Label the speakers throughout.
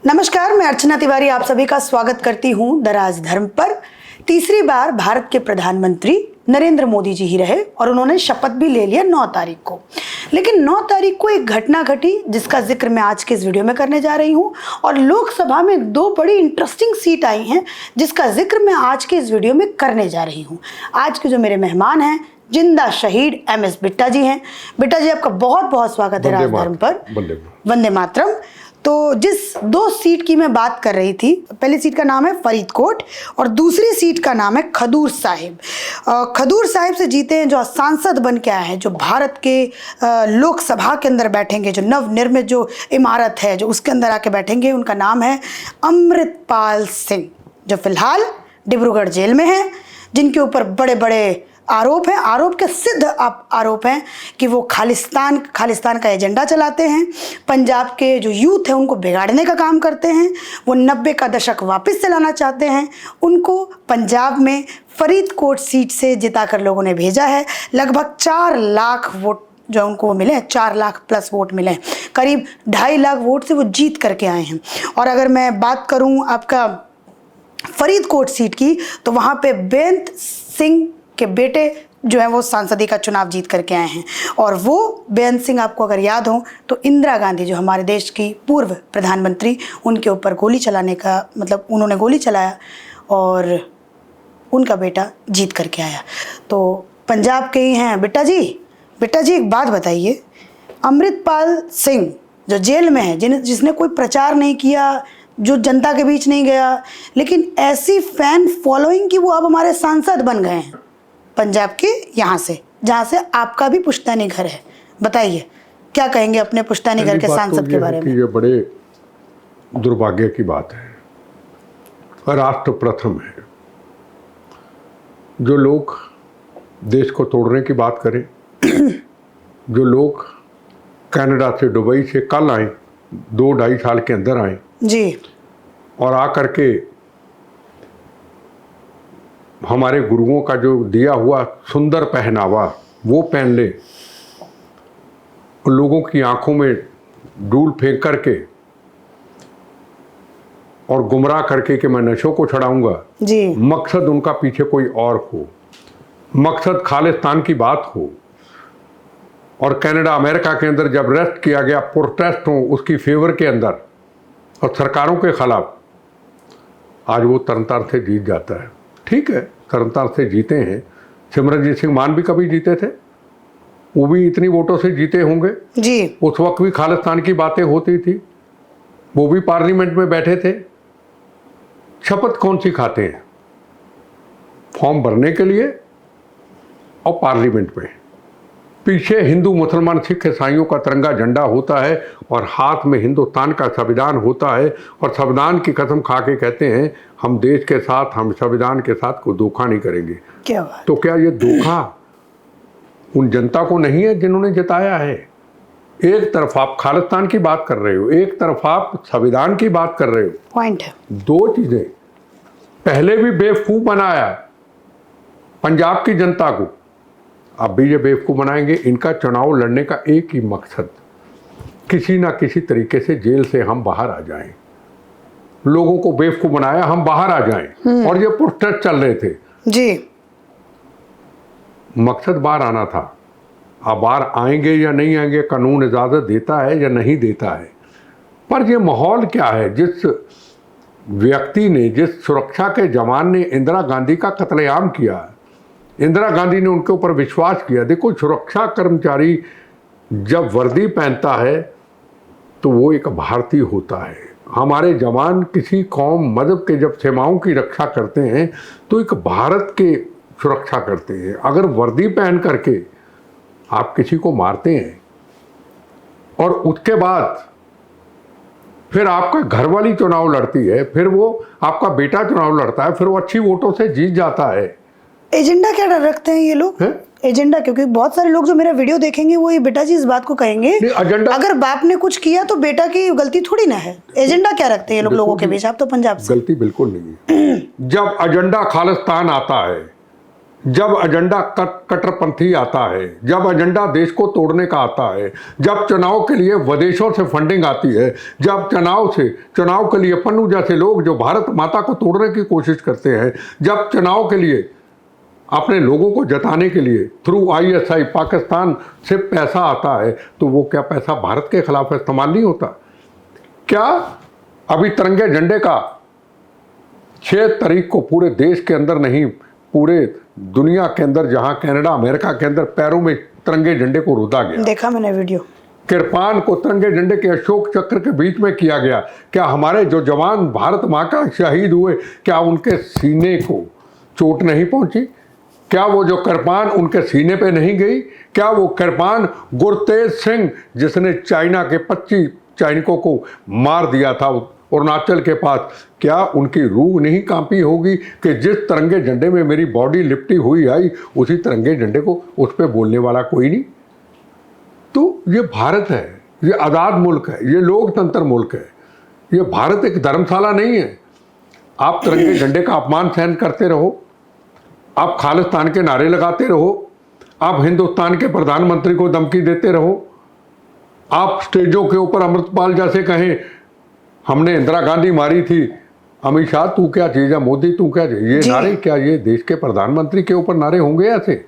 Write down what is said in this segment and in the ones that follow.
Speaker 1: नमस्कार, मैं अर्चना तिवारी आप सभी का स्वागत करती हूं द राजधर्म पर। तीसरी बार भारत के प्रधानमंत्री नरेंद्र मोदी जी ही रहे और उन्होंने शपथ भी ले लिया 9 तारीख को। लेकिन 9 तारीख को एक घटना घटी जिसका जिक्र मैं आज के इस वीडियो में करने जा रही हूं और लोकसभा में 2 बड़ी इंटरेस्टिंग सीट आई हैं जिसका जिक्र मैं आज के इस वीडियो में करने जा रही हूं। आज के जो मेरे मेहमान हैं जिंदा शहीद MS बिट्टा जी हैं। बिट्टा जी, आपका बहुत बहुत स्वागत है राजधर्म पर। वंदे मातरम। तो जिस 2 सीट की मैं बात कर रही थी, पहली सीट का नाम है फरीदकोट और दूसरी सीट का नाम है खडूर साहिब। खडूर साहिब से जीते हैं जो सांसद बन के आए हैं, जो भारत के लोकसभा के अंदर बैठेंगे, जो नवनिर्मित जो इमारत है जो उसके अंदर आके बैठेंगे, उनका नाम है अमृतपाल सिंह, जो फिलहाल डिब्रूगढ़ जेल में हैं, जिनके ऊपर बड़े बड़े आरोप हैं। आरोप के सिद्ध आरोप हैं कि वो खालिस्तान का एजेंडा चलाते हैं, पंजाब के जो यूथ है उनको बिगाड़ने का काम करते हैं, वो 90 का दशक वापस से लाना चाहते हैं। उनको पंजाब में फरीदकोट सीट से जिताकर लोगों ने भेजा है। लगभग 4 लाख वोट जो उनको मिले, 4 लाख प्लस वोट मिले, करीब 2.5 लाख वोट से वो जीत करके आए हैं। और अगर मैं बात करूँ आपका फरीदकोट सीट की, तो वहाँ पे बेअंत सिंह के बेटे जो है वो सांसदी का चुनाव जीत करके आए हैं। और वो बेअंत सिंह, आपको अगर याद हो तो इंदिरा गांधी जो हमारे देश की पूर्व प्रधानमंत्री, उनके ऊपर गोली चलाने का उन्होंने गोली चलाया और उनका बेटा जीत करके आया। तो पंजाब के ही हैं बिट्टा जी। बिट्टा जी, एक बात बताइए, अमृतपाल सिंह जो जेल में है, जिसने कोई प्रचार नहीं किया, जो जनता के बीच नहीं गया, लेकिन ऐसी फैन फॉलोइंग कि वो अब हमारे सांसद बन गए हैं पंजाब के यहाँ से, जहाँ से आपका भी पुश्तैनी घर है। बताइए क्या कहेंगे अपने पुश्तैनी घर के सांसद के बारे में?
Speaker 2: ये बड़े दुर्भाग्य की बात है। राष्ट्र प्रथम है। जो लोग देश को तोड़ने की बात करें, जो लोग कनाडा से, दुबई से कल आए, 2-2.5 साल के अंदर आए
Speaker 1: जी, और
Speaker 2: आकर के हमारे गुरुओं का जो दिया हुआ सुंदर पहनावा वो पहन ले, लोगों की आंखों में धूल फेंक करके और गुमराह करके कि मैं नशों को छड़ाऊंगा जी, मकसद उनका पीछे कोई और हो, मकसद खालिस्तान की बात हो। और कनाडा, अमेरिका के अंदर जब रेस्ट किया गया, प्रोटेस्ट हो उसकी फेवर के अंदर और सरकारों के खिलाफ, आज वो तरनतार से जीत जाता है। ठीक है, तरनतार से जीते हैं। सिमरनजीत सिंह मान भी कभी जीते थे, वो भी इतनी वोटों से जीते होंगे जी। उस वक्त भी खालिस्तान की बातें होती थी, वो भी पार्लियामेंट में बैठे थे। शपथ कौन सी खाते हैं? फॉर्म भरने के लिए और पार्लियामेंट में पीछे हिंदू, मुसलमान, सिख, ईसाइयों का तिरंगा झंडा होता है और हाथ में हिंदुस्तान का संविधान होता है। और संविधान की कसम खा के कहते हैं हम देश के साथ, हम संविधान के साथ कोई धोखा नहीं करेंगे।
Speaker 1: क्या बात?
Speaker 2: तो क्या ये धोखा उन जनता को नहीं है जिन्होंने जिताया है? एक तरफ आप खालिस्तान की बात कर रहे हो, एक तरफ आप संविधान की बात कर रहे हो।
Speaker 1: पॉइंट है।
Speaker 2: 2 चीजें पहले भी बेवकूफ बनाया पंजाब की जनता को, अब भी ये बेवकूफ़ बनाएंगे। इनका चुनाव लड़ने का एक ही मकसद, किसी ना किसी तरीके से जेल से हम बाहर आ जाएं। लोगों को बेवकूफ़ बनाया, हम बाहर आ जाएं। और ये प्रोटेस्ट चल रहे थे जी, मकसद बाहर आना था। अब बाहर आएंगे या नहीं आएंगे, कानून इजाज़त देता है या नहीं देता है। पर ये माहौल क्या है? जिस व्यक्ति ने, जिस सुरक्षा के जवान ने इंदिरा गांधी का कत्लेआम किया, इंदिरा गांधी ने उनके ऊपर विश्वास किया। देखो, सुरक्षा कर्मचारी जब वर्दी पहनता है तो वो एक भारतीय होता है। हमारे जवान किसी कौम, मजहब के जब सीमाओं की रक्षा करते हैं तो एक भारत के सुरक्षा करते हैं। अगर वर्दी पहन करके आप किसी को मारते हैं और उसके बाद फिर आपका घरवाली चुनाव लड़ती है, फिर वो आपका बेटा चुनाव लड़ता है, फिर वो अच्छी वोटों से जीत जाता है।
Speaker 1: एजेंडा क्या रखते हैं ये लोग? एजेंडा, क्योंकि बहुत सारे लोग जो मेरा वीडियो देखेंगे वो ये बेटा जी इस बात को कहेंगे, अगर बाप ने कुछ किया तो बेटा की गलती थोड़ी ना है। एजेंडा क्या रखते हैं ये लोगों के बीच? आप तो पंजाब से।
Speaker 2: गलती बिल्कुल नहीं है। जब एजेंडा खालिस्तान आता है, जब एजेंडा कट्टरपंथी आता है, जब एजेंडा देश को तोड़ने का आता है, जब चुनाव के लिए विदेशों से फंडिंग आती है, जब चुनाव के लिए पन्नू जैसे लोग जो भारत माता को तोड़ने की कोशिश करते हैं, जब चुनाव के लिए अपने लोगों को जताने के लिए थ्रू आईएसआई पाकिस्तान से पैसा आता है, तो वो क्या पैसा भारत के खिलाफ इस्तेमाल नहीं होता? क्या अभी तिरंगे झंडे का 6 तारीख को पूरे देश के अंदर नहीं, पूरे दुनिया के अंदर, जहां कनाडा अमेरिका के अंदर पैरों में तिरंगे झंडे को रुदा गया,
Speaker 1: देखा मैंने वीडियो।
Speaker 2: किरपान को तिरंगे झंडे के अशोक चक्र के बीच में किया गया। क्या हमारे जो जवान भारत माँ का शहीद हुए, क्या उनके सीने को चोट नहीं पहुंची? क्या वो जो किरपान उनके सीने पे नहीं गई? क्या वो किरपान गुरतेज सिंह जिसने चाइना के 25 सैनिकों को मार दिया था अरुणाचल के पास, क्या उनकी रूह नहीं कांपी होगी कि जिस तिरंगे झंडे में मेरी बॉडी लिपटी हुई आई, उसी तिरंगे झंडे को उस पर बोलने वाला कोई नहीं? तो ये भारत है, ये आज़ाद मुल्क है, ये लोकतंत्र मुल्क है, ये भारत एक धर्मशाला नहीं है। आप तिरंगे झंडे का अपमान सहन करते रहो, आप खालिस्तान के नारे लगाते रहो, आप हिंदुस्तान के प्रधानमंत्री को धमकी देते रहो, आप स्टेजों के ऊपर अमृतपाल जैसे कहें हमने इंदिरा गांधी मारी थी, अमित शाह तू क्या चीज है, मोदी तू क्या चीज, ये नारे क्या ये देश के प्रधानमंत्री के ऊपर नारे होंगे ऐसे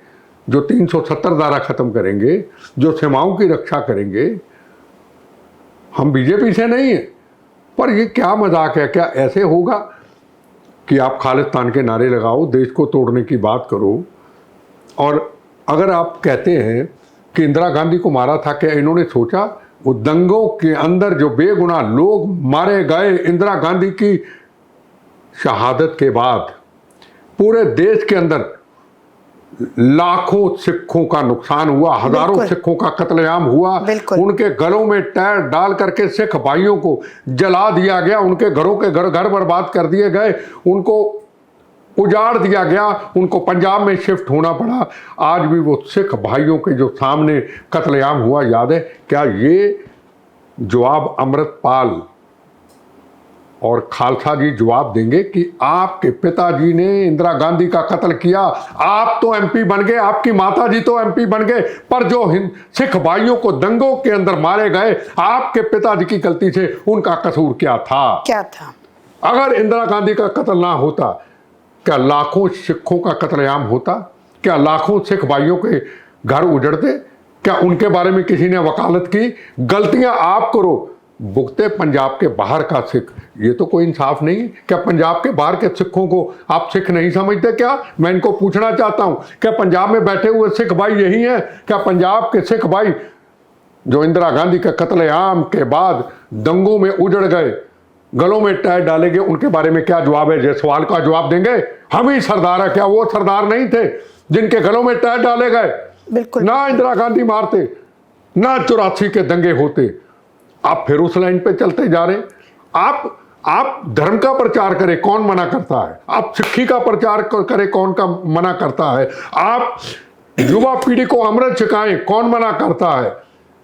Speaker 2: जो 370 धारा खत्म करेंगे, जो सीमाओं की रक्षा करेंगे? हम बीजेपी से नहीं है, पर ये क्या मजाक है? क्या ऐसे होगा कि आप खालिस्तान के नारे लगाओ, देश को तोड़ने की बात करो? और अगर आप कहते हैं कि इंदिरा गांधी को मारा था, क्या इन्होंने सोचा वो दंगों के अंदर जो बेगुनाह लोग मारे गए इंदिरा गांधी की शहादत के बाद, पूरे देश के अंदर लाखों सिखों का नुकसान हुआ, हजारों सिखों का कत्लेआम हुआ, उनके घरों में टायर डाल करके सिख भाइयों को जला दिया गया, उनके घरों के घर बर्बाद कर दिए गए, उनको उजाड़ दिया गया, उनको पंजाब में शिफ्ट होना पड़ा। आज भी वो सिख भाइयों के जो सामने कत्लेआम हुआ याद है? क्या ये जवाब अमृतपाल और खालसा जी जवाब देंगे कि आपके पिताजी ने इंदिरा गांधी का कत्ल किया, आप तो एमपी बन गए, आपकी माताजी तो एमपी बन गए, पर जो सिख भाइयों को दंगों के अंदर मारे गए, आपके पिताजी की गलती से उनका कसूर क्या था? अगर इंदिरा गांधी का कत्ल ना होता, क्या लाखों सिखों का कत्लेआम होता? क्या लाखों सिख भाइयों के घर उजड़ते? क्या उनके बारे में किसी ने वकालत की? गलतियां आप करो, भुगते पंजाब के बाहर का सिख, ये तो कोई इंसाफ नहीं है। क्या पंजाब के बाहर के सिखों को आप सिख नहीं समझते? क्या मैं इनको पूछना चाहता हूं, क्या पंजाब में बैठे हुए सिख भाई यही हैं? क्या पंजाब के सिख भाई जो इंदिरा गांधी के कत्लेआम के बाद दंगों में उजड़ गए, गलों में टायर डाले गए, उनके बारे में क्या जवाब है? जिस सवाल का जवाब देंगे हम ही सरदार है। क्या वो सरदार नहीं थे जिनके गलों में टायर डाले गए?
Speaker 1: बिल्कुल
Speaker 2: ना इंदिरा गांधी मारते, ना 84 के दंगे होते। आप फिर उस लाइन पे चलते जा रहे। आप धर्म का प्रचार करें, कौन मना करता है? आप सिक्खी का प्रचार करें, कौन का मना करता है? आप युवा पीढ़ी को अमृत छकाएं, कौन मना करता है?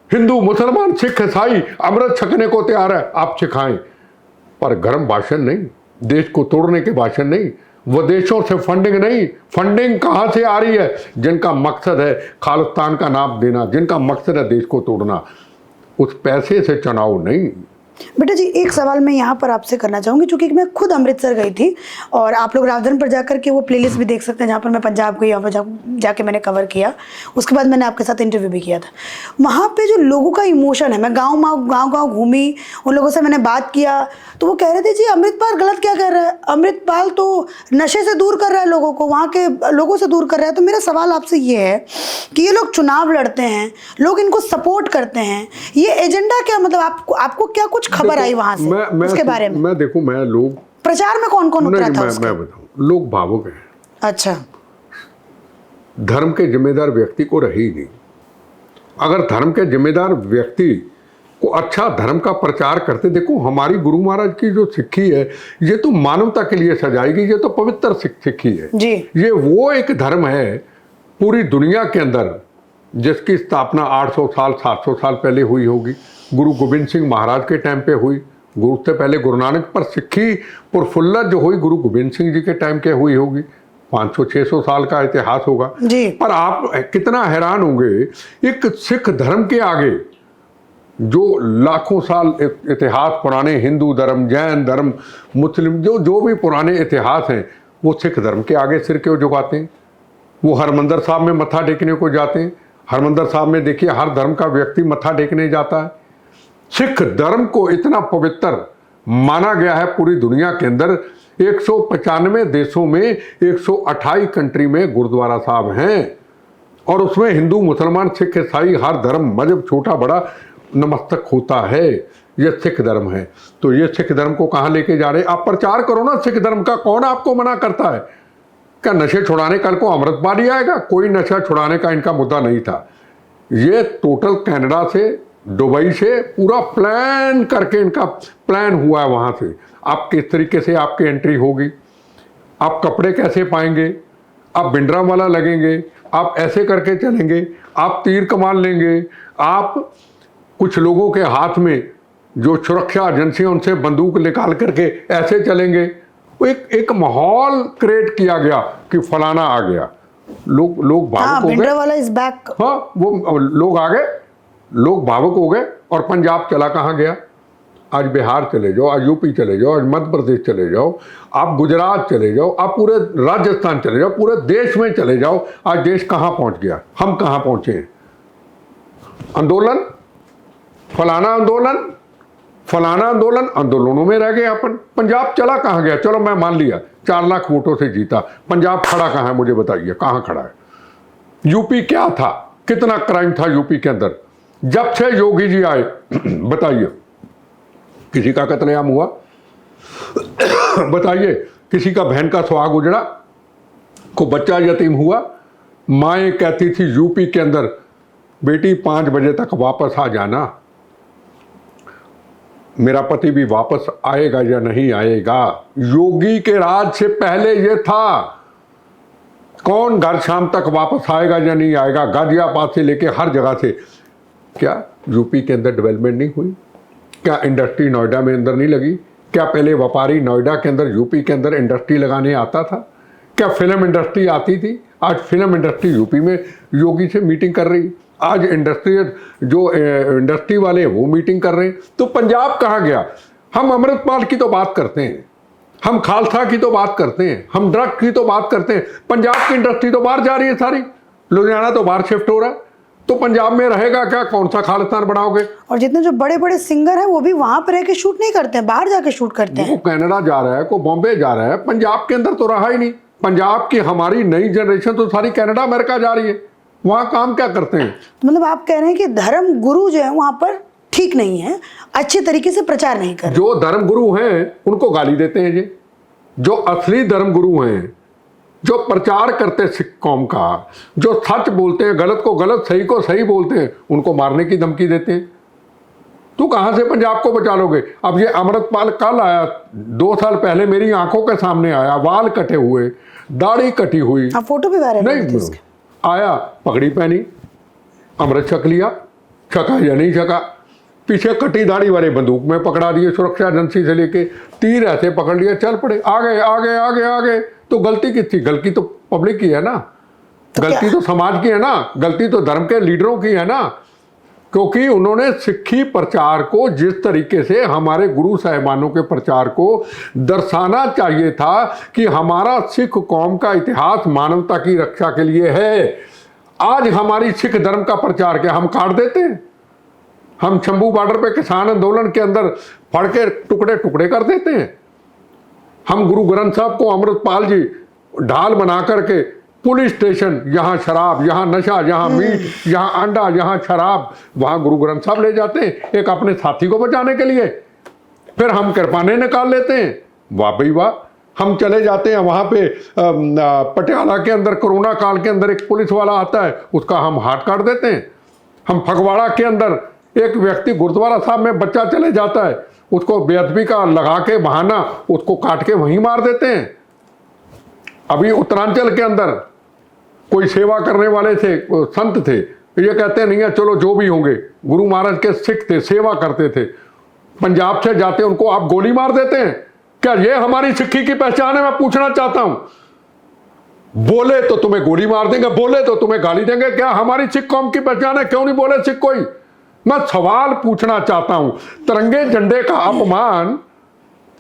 Speaker 2: हिंदू मुसलमान सिख ईसाई अमृत छकने को तैयार है, आप सिखाएं, पर गर्म भाषण नहीं, देश को तोड़ने के भाषण नहीं, विदेशों से फंडिंग नहीं। फंडिंग कहां से आ रही है? जिनका मकसद है खालिस्तान का नाम देना, जिनका मकसद है देश को तोड़ना, उस पैसे से चुनाव नहीं।
Speaker 1: बेटा जी, एक सवाल मैं यहाँ पर आपसे करना चाहूँगी, क्योंकि मैं खुद अमृतसर गई थी और आप लोग राजधानी पर जाकर के वो प्लेलिस्ट भी देख सकते हैं जहाँ पर मैं पंजाब गई, वहाँ पर जाके मैंने कवर किया। उसके बाद मैंने आपके साथ इंटरव्यू भी किया था। वहाँ पे जो लोगों का इमोशन है, मैं गाँव घूमी, उन लोगों से मैंने बात किया, तो वो कह रहे थे जी अमृतपाल गलत क्या कर रहा है, अमृतपाल तो नशे से दूर कर रहा है लोगों को, वहाँ के लोगों से दूर कर रहा है। तो मेरा सवाल आपसे ये है कि ये लोग चुनाव लड़ते हैं, लोग इनको सपोर्ट करते हैं, ये एजेंडा क्या, मतलब आपको क्या कुछ खबर आई वहां से उसके बारे में?
Speaker 2: मैं देखूं, मैं लोग
Speaker 1: प्रचार में कौन कौन उतरा था उसके?
Speaker 2: मैं बताऊं, लोग भावुक हैं।
Speaker 1: अच्छा,
Speaker 2: धर्म के जिम्मेदार व्यक्ति को रही नहीं। अगर धर्म के जिम्मेदार व्यक्ति को अच्छा धर्म का प्रचार करते, देखो हमारी गुरु महाराज की जो सिक्खी है, ये तो मानवता के लिए सजाई गई, ये तो पवित्र सिक्खी है
Speaker 1: जी।
Speaker 2: ये वो एक धर्म है पूरी दुनिया के अंदर जिसकी स्थापना 800 साल 700 साल पहले हुई होगी, गुरु गोबिंद सिंह महाराज के टाइम पे हुई। गुरु से पहले गुरु नानक, पर सिक्खी प्रफुल्लत जो हुई गुरु गोबिंद सिंह जी के टाइम के हुई होगी। 500-600 साल का इतिहास होगा
Speaker 1: जी।
Speaker 2: पर आप कितना हैरान होंगे, एक सिख धर्म के आगे जो लाखों साल इतिहास पुराने हिंदू धर्म, जैन धर्म, मुस्लिम जो भी पुराने इतिहास हैं, वो सिख धर्म के आगे सिर क्यों झुकाते हैं? वो हरमंदिर साहब में मत्था टेकने को जाते हैं। हरमंदिर साहब में देखिए हर धर्म का व्यक्ति मत्था टेकने जाता है। सिख धर्म को इतना पवित्र माना गया है पूरी दुनिया के अंदर। 195 देशों में 128 कंट्री में गुरुद्वारा साहब हैं, और उसमें हिंदू, मुसलमान, सिख, ईसाई हर धर्म, मजहब छोटा बड़ा नमस्तक होता है। ये सिख धर्म है। तो ये सिख धर्म को कहाँ लेके जा रहे हैं? आप प्रचार करो ना सिख धर्म का। कौन आपको मना करता है? क्या नशे छुड़ाने कल को अमृतपाली आएगा? कोई नशा छुड़ाने का इनका मुद्दा नहीं था। ये टोटल कनाडा से, दुबई से पूरा प्लान करके इनका प्लान हुआ है। वहाँ से आप किस तरीके से आपकी एंट्री होगी, आप कपड़े कैसे पाएंगे, आप बिंड्रा वाला लगेंगे, आप ऐसे करके चलेंगे, आप तीर कमान लेंगे, आप कुछ लोगों के हाथ में जो सुरक्षा एजेंसी उनसे बंदूक निकाल करके ऐसे चलेंगे। वो एक माहौल क्रिएट किया गया कि फलाना आ गया। लोग भावुक हो गए।
Speaker 1: वाला इज बैक।
Speaker 2: हाँ, वो लोग आ गए, लोग भावुक हो गए। और पंजाब चला कहाँ गया? आज बिहार चले जाओ, आज यूपी चले जाओ, आज मध्य प्रदेश चले जाओ, आप गुजरात चले जाओ, आप पूरे राजस्थान चले जाओ, पूरे देश में चले जाओ। आज देश कहाँ पहुँच गया? हम कहाँ पहुँचे हैं? आंदोलन, फलाना आंदोलन, फलाना आंदोलन, आंदोलनों में रह गए अपन। पंजाब चला कहाँ गया? चलो मैं मान लिया 4 लाख वोटों से जीता, पंजाब खड़ा कहाँ है? मुझे बताइए कहाँ खड़ा है? यूपी क्या था? कितना क्राइम था यूपी के अंदर जब से योगी जी आए? बताइए, किसी का कत्लेआम हुआ? बताइए, किसी का बहन का सुहाग उजड़ा? को बच्चा यतीम हुआ? माएँ कहती थी यूपी के अंदर, बेटी 5 बजे तक वापस आ जाना, मेरा पति भी वापस आएगा या नहीं आएगा। योगी के राज से पहले ये था। कौन घर शाम तक वापस आएगा या नहीं आएगा? गाजियाबाद से लेके हर जगह से। क्या यूपी के अंदर डेवलपमेंट नहीं हुई? क्या इंडस्ट्री नोएडा में अंदर नहीं लगी? क्या पहले व्यापारी नोएडा के अंदर, यूपी के अंदर इंडस्ट्री लगाने आता था? क्या फिल्म इंडस्ट्री आती थी? आज फिल्म इंडस्ट्री यूपी में योगी से मीटिंग कर रही। आज इंडस्ट्री वाले वो मीटिंग कर रहे हैं। तो पंजाब कहाँ गया? हम अमृतपाल की तो बात करते हैं, हम खालसा की तो बात करते हैं, हम ड्रग की तो बात करते हैं। पंजाब की इंडस्ट्री तो बाहर जा रही है सारी, लुधियाना तो बाहर शिफ्ट हो रहा है। तो पंजाब में रहेगा क्या? कौन सा खालिस्तान बनाओगे?
Speaker 1: और जितने जो बड़े बड़े सिंगर हैं वो भी वहां पर रह के शूट नहीं करते हैं, बाहर जाके शूट करते हैं।
Speaker 2: वो कनाडा जा रहा है, को बॉम्बे जा रहा है, पंजाब के अंदर तो रहा ही नहीं। पंजाब की हमारी नई जनरेशन तो सारी कनाडा अमेरिका जा रही है, वहाँ काम क्या करते हैं?
Speaker 1: मतलब आप कह रहे हैं कि धर्म गुरु जो है वहां पर ठीक नहीं है, अच्छे तरीके से प्रचार नहीं कर रहे।
Speaker 2: जो धर्म गुरु हैं उनको गाली देते हैं जी। जो असली धर्म गुरु हैं, जो प्रचार करते सिख कौम का, जो सच बोलते हैं, गलत को गलत, सही को सही बोलते हैं, उनको मारने की धमकी देते हैं। तो कहाँ से पंजाब को बचा लोगे? अब ये अमृतपाल कल आया, 2 साल पहले मेरी आंखों के सामने आया, बाल कटे हुए, दाढ़ी कटी हुई,
Speaker 1: फोटो भी वायरल
Speaker 2: नहीं आया, पगड़ी पहनी, अमृत छक लिया, छका या नहीं छका, पीछे कटी दाढ़ी वाले बंदूक में पकड़ा दिए, सुरक्षा एजेंसी से लेके तीर ऐसे पकड़ लिया, चल पड़े, आगे आगे आगे आगे। तो गलती किसकी? गलती तो पब्लिक की है ना, गलती तो समाज की है ना, गलती तो धर्म के लीडरों की है ना, क्योंकि उन्होंने सिक्खी प्रचार को जिस तरीके से हमारे गुरु साहिबानों के प्रचार को दर्शाना चाहिए था कि हमारा सिख कौम का इतिहास मानवता की रक्षा के लिए है। आज हमारी सिख धर्म का प्रचार क्या हम काट देते हैं? हम शंभू बॉर्डर पे किसान आंदोलन के अंदर फड़ के टुकड़े टुकड़े कर देते हैं। हम गुरु ग्रंथ साहब को अमृतपाल जी ढाल बना करके पुलिस स्टेशन, यहाँ शराब, यहाँ नशा, यहाँ मीट, यहाँ अंडा, यहाँ शराब, वहाँ गुरु ग्रंथ साहब ले जाते हैं एक अपने साथी को बचाने के लिए। फिर हम कृपाने निकाल लेते हैं, वाह भाई वाह। हम चले जाते हैं वहाँ पे पटियाला के अंदर कोरोना काल के अंदर एक पुलिस वाला आता है, उसका हम हाथ काट देते हैं। हम फगवाड़ा के अंदर एक व्यक्ति गुरुद्वारा साहब में बच्चा चले जाता है, उसको बेअदबी का लगा के बहाना उसको काट के वहीं मार देते हैं। अभी उत्तरांचल के अंदर कोई सेवा करने वाले थे, संत थे, ये कहते नहीं है चलो जो भी होंगे, गुरु महाराज के सिख थे, सेवा करते थे, पंजाब से जाते उनको आप गोली मार देते हैं। क्या ये हमारी सिक्खी की पहचान है? मैं पूछना चाहता हूं। बोले तो तुम्हें गोली मार देंगे, बोले तो तुम्हें गाली देंगे। क्या हमारी सिख कौम की पहचान है? क्यों नहीं बोले सिख कोई? मैं सवाल पूछना चाहता हूं। तिरंगे झंडे का अपमान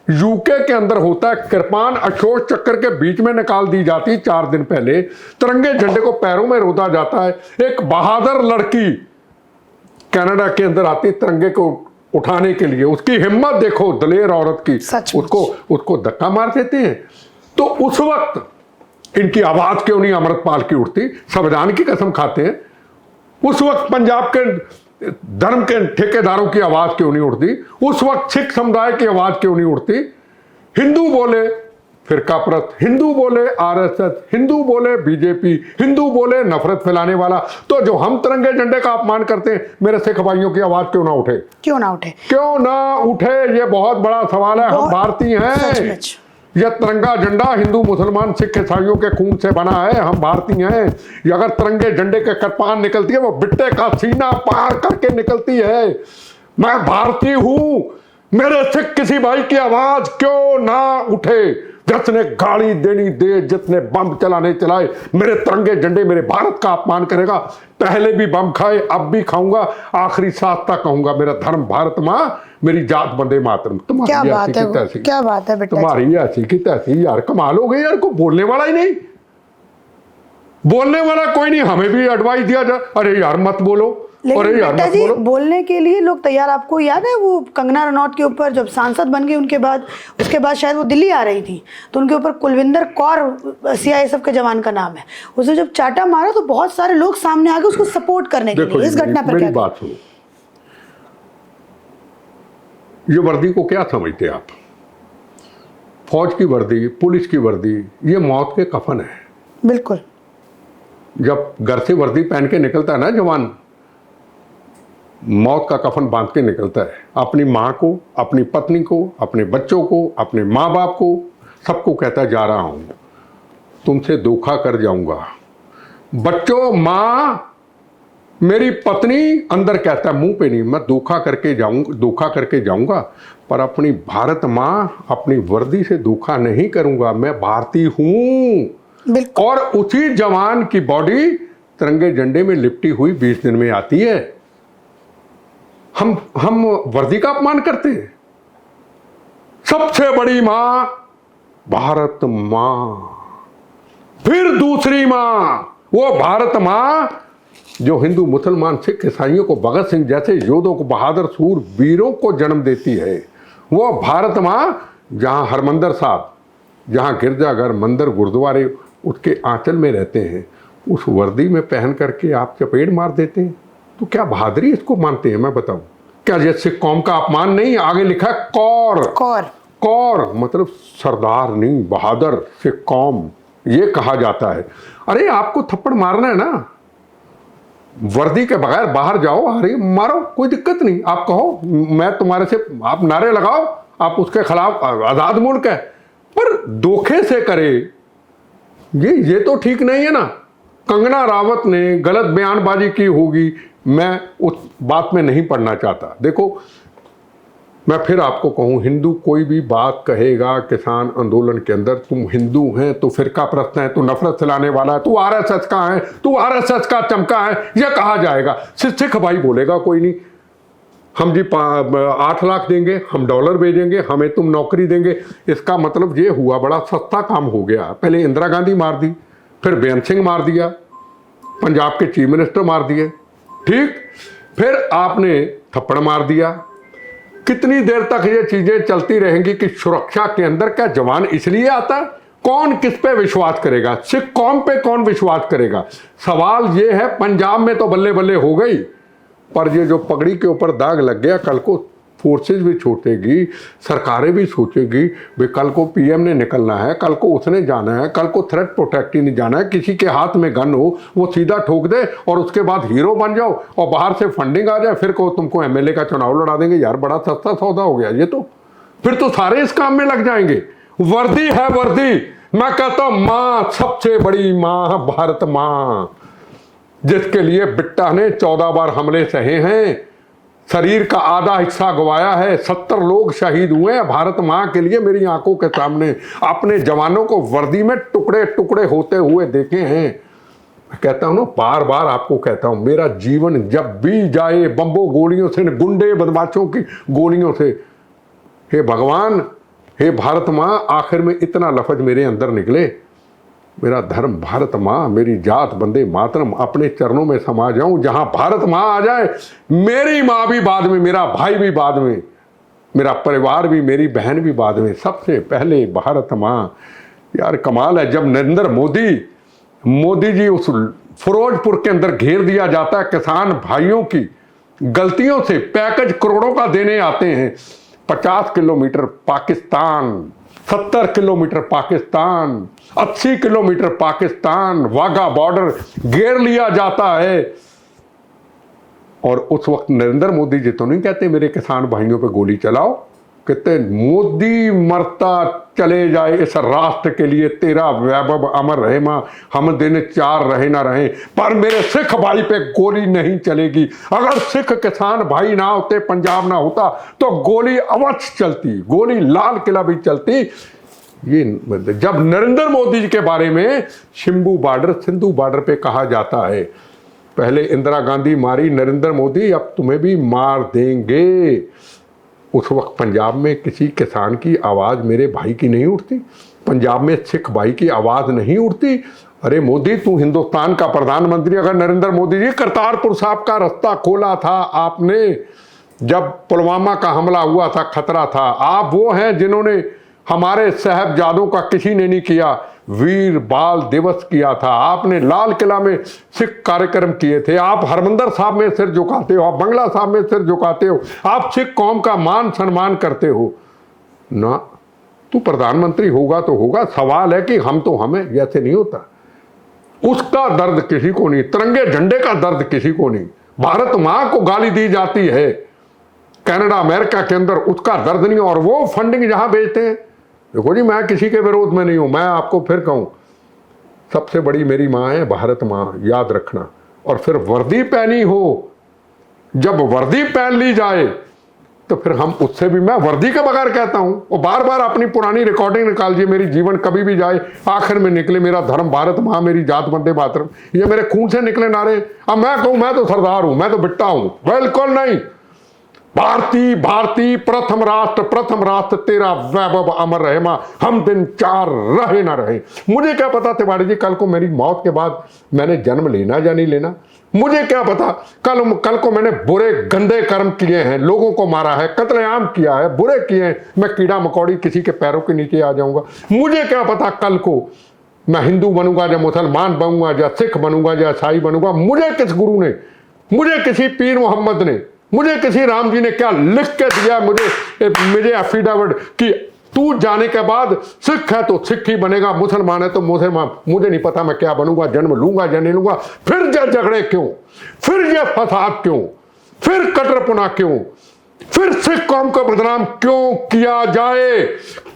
Speaker 2: यूके के अंदर होता है, कृपान अशोक चक्र के बीच में निकाल दी जाती 4 दिन पहले। तिरंगे झंडे को पैरों में रोदा जाता है। एक बहादुर लड़की कनाडा के अंदर आती तिरंगे को उठाने के लिए, उसकी हिम्मत देखो, दलेर औरत की, उसको धक्का मार देते हैं। तो उस वक्त इनकी आवाज क्यों नहीं अमृतपाल की उठती? संविधान की कसम खाते हैं। उस वक्त पंजाब के धर्म के ठेकेदारों की आवाज क्यों नहीं उठती? उस वक्त सिख समुदाय की आवाज क्यों नहीं उठती? हिंदू बोले फिरकापरस्त, हिंदू बोले आरएसएस, हिंदू बोले बीजेपी, हिंदू बोले नफरत फैलाने वाला। तो जो हम तिरंगे झंडे का अपमान करते हैं, मेरे सिख भाइयों की आवाज क्यों ना उठे?
Speaker 1: क्यों ना उठे?
Speaker 2: क्यों ना उठे? ये बहुत बड़ा सवाल है। हम भारतीय हैं। यह तिरंगा झंडा हिंदू मुसलमान सिख ईसाइयों के खून से बना है। हम भारतीय हैं। ये अगर तिरंगे झंडे के कृपान निकलती है, वो बिट्टे का सीना पार करके निकलती है। मैं भारतीय हूं। मेरे सिख किसी भाई की आवाज क्यों ना उठे? जिसने गाली देनी दे, जिसने बम चलाने चलाए, मेरे तिरंगे झंडे मेरे भारत का अपमान करेगा। पहले भी बम खाए, अब भी खाऊंगा, आखिरी सांस तक कहूंगा मेरा धर्म भारत मां, मेरी जात वंदे मातरम।
Speaker 1: क्या बात है, क्या बात है बेटा,
Speaker 2: तुम्हारी ऐसी की तैसी। यार कमाल हो गई यार, को बोलने वाला ही नहीं, बोलने वाला कोई नहीं। हमें भी एडवाइस दिया जाए, अरे यार मत बोलो,
Speaker 1: लेकिन बेटा जी बोलने के लिए लोग तैयार। आपको याद है वो कंगना रनौत के ऊपर जब सांसद बन गई, उसके बाद शायद वो दिल्ली आ रही थी, तो उनके ऊपर कुलविंदर कौर सीआईएसएफ के जवान का नाम है, उसे जब चाटा मारा तो बहुत सारे लोग सामने आ गए उसको सपोर्ट करने के लिए। इस घटना पर क्या
Speaker 2: बात सुनो, ये वर्दी को क्या समझते आप? फौज की वर्दी, पुलिस की वर्दी, ये मौत के कफन है।
Speaker 1: बिल्कुल।
Speaker 2: जब घर से वर्दी पहन के निकलता है ना जवान, मौत का कफन बांध के निकलता है। अपनी माँ को, अपनी पत्नी को, अपने बच्चों को, अपने माँ बाप को, सबको कहता जा रहा हूं तुमसे धोखा कर जाऊंगा। बच्चों, माँ, मेरी पत्नी, अंदर कहता है मुंह पे नहीं, मैं धोखा करके जाऊंगा, पर अपनी भारत माँ, अपनी वर्दी से धोखा नहीं करूंगा। मैं भारतीय हूं। और उसी जवान की बॉडी तिरंगे झंडे में लिपटी हुई 20 दिन में आती है। हम वर्दी का अपमान करते हैं। सबसे बड़ी मां भारत मां, फिर दूसरी मां वो भारत मां जो हिंदू मुसलमान सिख ईसाइयों को, भगत सिंह जैसे योधों को, बहादुर सूर वीरों को जन्म देती है। वो भारत मां जहां हरमंदिर साहब, जहां गिरजाघर, मंदिर, गुरुद्वारे उसके आंचल में रहते हैं, उस वर्दी में पहन करके आप चपेट मार देते हैं। तो क्या बहादुरी इसको मानते हैं? मैं बताऊं, क्या ये सिख कौम का अपमान नहीं? आगे लिखा है कौर, मतलब सरदार नहीं, बहादुर सिख कौम ये कहा जाता है। अरे आपको थप्पड़ मारना है ना, वर्दी के बगैर बाहर जाओ, अरे मारो, कोई दिक्कत नहीं। आप कहो मैं तुम्हारे से, आप नारे लगाओ, आप उसके खिलाफ, आजाद मुल्क है, पर धोखे से करे ये तो ठीक नहीं है ना। कंगना रावत ने गलत बयानबाजी की होगी, मैं उस बात में नहीं पढ़ना चाहता। देखो मैं फिर आपको कहूं, हिंदू कोई भी बात कहेगा किसान आंदोलन के अंदर, तुम हिंदू हैं तो फिरका परस्त है, तो नफरत फैलाने वाला है, तू आरएसएस का है, तू आरएसएस का चमका है, यह कहा जाएगा। सिख भाई बोलेगा कोई नहीं, हम जी 8 लाख देंगे, हम डॉलर भेजेंगे, हमें तुम नौकरी देंगे। इसका मतलब ये हुआ बड़ा सस्ता काम हो गया। पहले इंदिरा गांधी मार दी, फिर बेअंत सिंह मार दिया, पंजाब के चीफ मिनिस्टर मार दिए, ठीक, फिर आपने थप्पड़ मार दिया। कितनी देर तक ये चीजें चलती रहेंगी कि सुरक्षा के अंदर क्या जवान इसलिए आता है? कौन किस पे विश्वास करेगा? सिख कौम पे कौन विश्वास करेगा? सवाल ये है। पंजाब में तो बल्ले बल्ले हो गई, पर ये जो पगड़ी के ऊपर दाग लग गया, कल को फोर्सेज भी सोचेगी, सरकारें भी सोचेगी, वे कल को पीएम ने निकलना है, कल को उसने जाना है, कल को थ्रेट प्रोटेक्ट नहीं जाना है, किसी के हाथ में गन हो वो सीधा ठोक दे और उसके बाद हीरो बन जाओ और बाहर से फंडिंग आ जाए, फिर को तुमको एमएलए का चुनाव लड़ा देंगे। यार बड़ा सस्ता सौदा हो गया ये तो। फिर तो सारे इस काम में लग जाएंगे। वर्दी है वर्दी। मैं कहता हूं मां, सबसे बड़ी मां, भारत मां, जिसके लिए बिट्टा ने 14 बार हमले सहे हैं, शरीर का आधा हिस्सा गवाया है, 70 लोग शहीद हुए हैं भारत माँ के लिए। मेरी आंखों के सामने अपने जवानों को वर्दी में टुकड़े टुकड़े होते हुए देखे हैं। मैं कहता हूँ ना, बार बार आपको कहता हूँ, मेरा जीवन जब भी जाए बम्बों गोलियों से, गुंडे बदमाशों की गोलियों से, हे भगवान, हे भारत माँ, आखिर में इतना लफ्ज मेरे अंदर निकले, मेरा धर्म भारत माँ, मेरी जात वंदे मातरम, अपने चरणों में समा जाऊं। जहां भारत माँ आ जाए, मेरी माँ भी बाद में, मेरा भाई भी बाद में, मेरा परिवार भी, मेरी बहन भी बाद में, सबसे पहले भारत माँ। यार कमाल है, जब नरेंद्र मोदी जी उस फिरोजपुर के अंदर घेर दिया जाता है, किसान भाइयों की गलतियों से पैकेज करोड़ों का देने आते हैं, 50 kilometre Pakistan, 70 kilometre Pakistan, 80 kilometre Pakistan, Wagah border घेर लिया जाता है। और उस वक्त नरेंद्र मोदी जी तो नहीं कहते मेरे किसान भाइयों पे गोली चलाओ, कहते मोदी मरता चले जाए इस राष्ट्र के लिए, तेरा वैभव अमर रहे माँ, हम दिन चार रहे ना रहे, पर मेरे सिख भाई पे गोली नहीं चलेगी। अगर सिख किसान भाई ना होते, पंजाब ना होता, तो गोली अवश्य चलती, गोली लाल किला भी चलती। ये जब नरेंद्र मोदी जी के बारे में शिंबू बॉर्डर, सिंधु बॉर्डर पे कहा जाता है, पहले इंदिरा गांधी मारी, नरेंद्र मोदी अब तुम्हें भी मार देंगे। उस वक्त पंजाब में किसी किसान की आवाज़ मेरे भाई की नहीं उठती, पंजाब में सिख भाई की आवाज़ नहीं उठती। अरे मोदी, तू हिंदुस्तान का प्रधानमंत्री, अगर नरेंद्र मोदी जी, करतारपुर साहब का रास्ता खोला था आपने, जब पुलवामा का हमला हुआ था, खतरा था, आप वो हैं जिन्होंने हमारे साहबजादों का किसी ने नहीं किया, वीर बाल दिवस किया था आपने, लाल किला में सिख कार्यक्रम किए थे, आप हरमंदर साहब में सिर झुकाते हो, आप बंगला साहब में सिर झुकाते हो, आप सिख कौम का मान सम्मान करते हो ना। तू प्रधानमंत्री होगा तो होगा, सवाल है कि हम तो हमें, ऐसे नहीं होता। उसका दर्द किसी को नहीं, तिरंगे झंडे का दर्द किसी को नहीं। भारत माँ को गाली दी जाती है कनाडा अमेरिका के अंदर, उसका दर्द नहीं, और वो फंडिंग जहां भेजते हैं। देखो जी, मैं किसी के विरोध में नहीं हूं, मैं आपको फिर कहूं, सबसे बड़ी मेरी माँ है भारत माँ, याद रखना। और फिर वर्दी पहनी हो, जब वर्दी पहन ली जाए तो फिर हम उससे भी, मैं वर्दी के बगैर कहता हूं, और बार बार अपनी पुरानी रिकॉर्डिंग निकाल लीजिए, मेरी जीवन कभी भी जाए, आखिर में निकले मेरा धर्म भारत माँ, मेरी जात वंदे मातरम, ये मेरे खून से निकले नारे। अब मैं कहूं मैं तो सरदार हूं, मैं तो बिट्टा हूं, बिल्कुल नहीं। भारती भारती प्रथम राष्ट्र तेरा वैभव अमर रहे माँ, हम दिन चार रहे ना रहे। मुझे क्या पता तिवारी जी, कल को मेरी मौत के बाद मैंने जन्म लेना या नहीं लेना, मुझे क्या पता। कल को मैंने बुरे गंदे कर्म किए हैं, लोगों को मारा है, कत्लेआम किया है, बुरे किए हैं, मैं कीड़ा मकोड़ी किसी के पैरों के नीचे आ जाऊंगा। मुझे क्या पता कल को मैं हिंदू बनूंगा या मुसलमान बनूंगा या सिख बनूंगा या ईसाई बनूंगा। मुझे किस गुरु ने, मुझे किसी पीर मोहम्मद ने, मुझे किसी राम जी ने क्या लिख के दिया मुझे एफिडेविट कि तू जाने के बाद सिख है तो सिख ही बनेगा, मुसलमान है तो मुसलमान। मुझे नहीं पता मैं क्या बनूंगा, जन्म लूंगा या नहीं लूंगा। फिर ये झगड़े क्यों, फिर ये फसाद क्यों, फिर कट्टरपना क्यों, फिर सिख कौम को बदनाम क्यों किया जाए?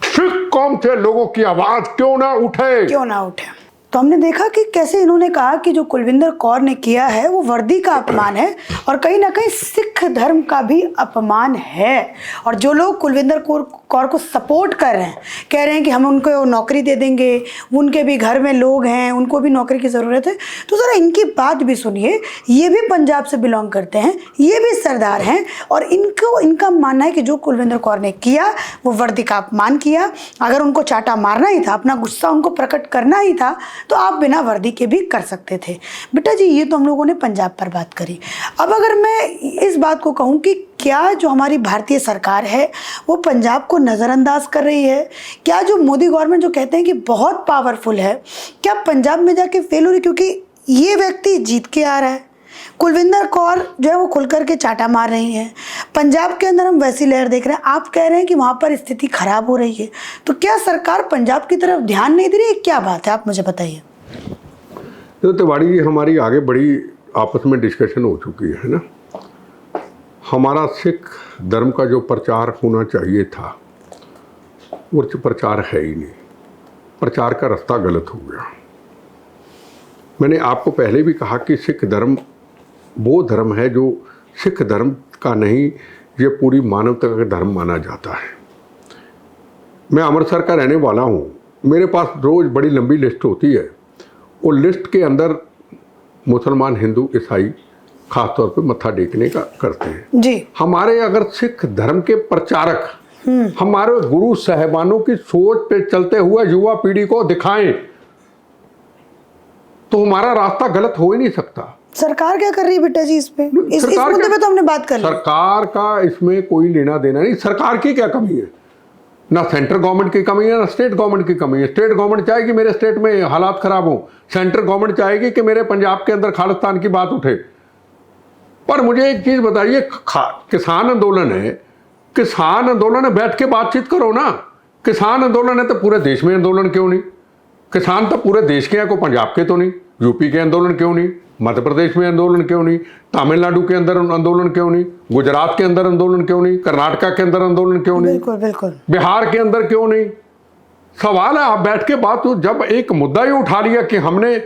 Speaker 2: सिख कौम से लोगों की आवाज क्यों ना उठे?
Speaker 1: तो हमने देखा कि कैसे इन्होंने कहा कि जो कुलविंदर कौर ने किया है वो वर्दी का अपमान है और कहीं ना कहीं सिख धर्म का भी अपमान है। और जो लोग कुलविंदर कौर को सपोर्ट कर रहे हैं, कह रहे हैं कि हम उनको नौकरी दे देंगे, उनके भी घर में लोग हैं, उनको भी नौकरी की ज़रूरत है, तो ज़रा इनकी बात भी सुनिए। ये भी पंजाब से बिलोंग करते हैं, ये भी सरदार हैं, और इनका मानना है कि जो कुलविंदर कौर ने किया वो वर्दी का अपमान किया। अगर उनको चाटा मारना ही था, अपना गुस्सा उनको प्रकट करना ही था, तो आप बिना वर्दी के भी कर सकते थे। बेटा जी, ये तो हम लोगों ने पंजाब पर बात करी। अब अगर मैं इस बात को कहूँ कि क्या जो हमारी भारतीय सरकार है वो पंजाब को नज़रअंदाज कर रही है? क्या जो मोदी गवर्नमेंट जो कहते हैं कि बहुत पावरफुल है, क्या पंजाब में जाके फेल हो रही? क्योंकि ये व्यक्ति जीत के आ रहा है, कुलविंदर कौर जो है वो खुल करके चाटा मार रही हैं। पंजाब के अंदर हम वैसी लहर देख रहे हैं, आप कह रहे हैं कि वहाँ पर स्थिति खराब हो रही है, तो क्या सरकार पंजाब की तरफ ध्यान नहीं दे रही है? क्या बात है, आप मुझे बताइए।
Speaker 2: तो तिवारी जी, हमारी आगे बड़ी आपस में डिस्कशन हो चुकी है ना। हमारा सिख धर्म का जो प्रचार होना चाहिए था वो प्रचार है ही नहीं, प्रचार का रास्ता गलत हो गया। मैंने आपको पहले भी कहा कि सिख धर्म वो धर्म है जो सिख धर्म का नहीं, ये पूरी मानवता का धर्म माना जाता है। मैं अमृतसर का रहने वाला हूँ, मेरे पास रोज़ बड़ी लंबी लिस्ट होती है। वो लिस्ट के अंदर मुसलमान, हिंदू, ईसाई खास तौर पे मत्था टेकने का करते हैं
Speaker 1: जी।
Speaker 2: हमारे अगर सिख धर्म के प्रचारक हमारे गुरु साहिबानों की सोच पे चलते हुए युवा पीढ़ी को दिखाएं तो हमारा रास्ता गलत हो ही नहीं सकता।
Speaker 1: सरकार क्या कर रही है बेटा जी इस पे? इस मुद्दे पे तो हमने बात कर ली।
Speaker 2: सरकार का इसमें कोई लेना देना नहीं। सरकार की क्या कमी है? ना सेंट्रल गवर्नमेंट की कमी है, ना स्टेट गवर्नमेंट की कमी है। स्टेट गवर्नमेंट चाहेगी मेरे स्टेट में हालात खराब हो, सेंट्रल गवर्नमेंट चाहेगी कि मेरे पंजाब के अंदर खालिस्तान की बात उठे। पर मुझे एक चीज बताइए, किसान आंदोलन है, किसान आंदोलन है, बैठ के बातचीत करो ना। किसान आंदोलन है तो पूरे देश में आंदोलन क्यों नहीं? किसान तो पूरे देश के हैं, कोई पंजाब के तो नहीं। यूपी के आंदोलन क्यों नहीं? मध्य प्रदेश में आंदोलन क्यों नहीं? तमिलनाडु के अंदर आंदोलन क्यों नहीं? गुजरात के अंदर आंदोलन क्यों नहीं? कर्नाटक के अंदर आंदोलन क्यों नहीं?
Speaker 1: बिल्कुल बिल्कुल।
Speaker 2: बिहार के अंदर क्यों नहीं? सवाल है, आप बैठ के बात, जब एक मुद्दा ही उठा लिया कि हमने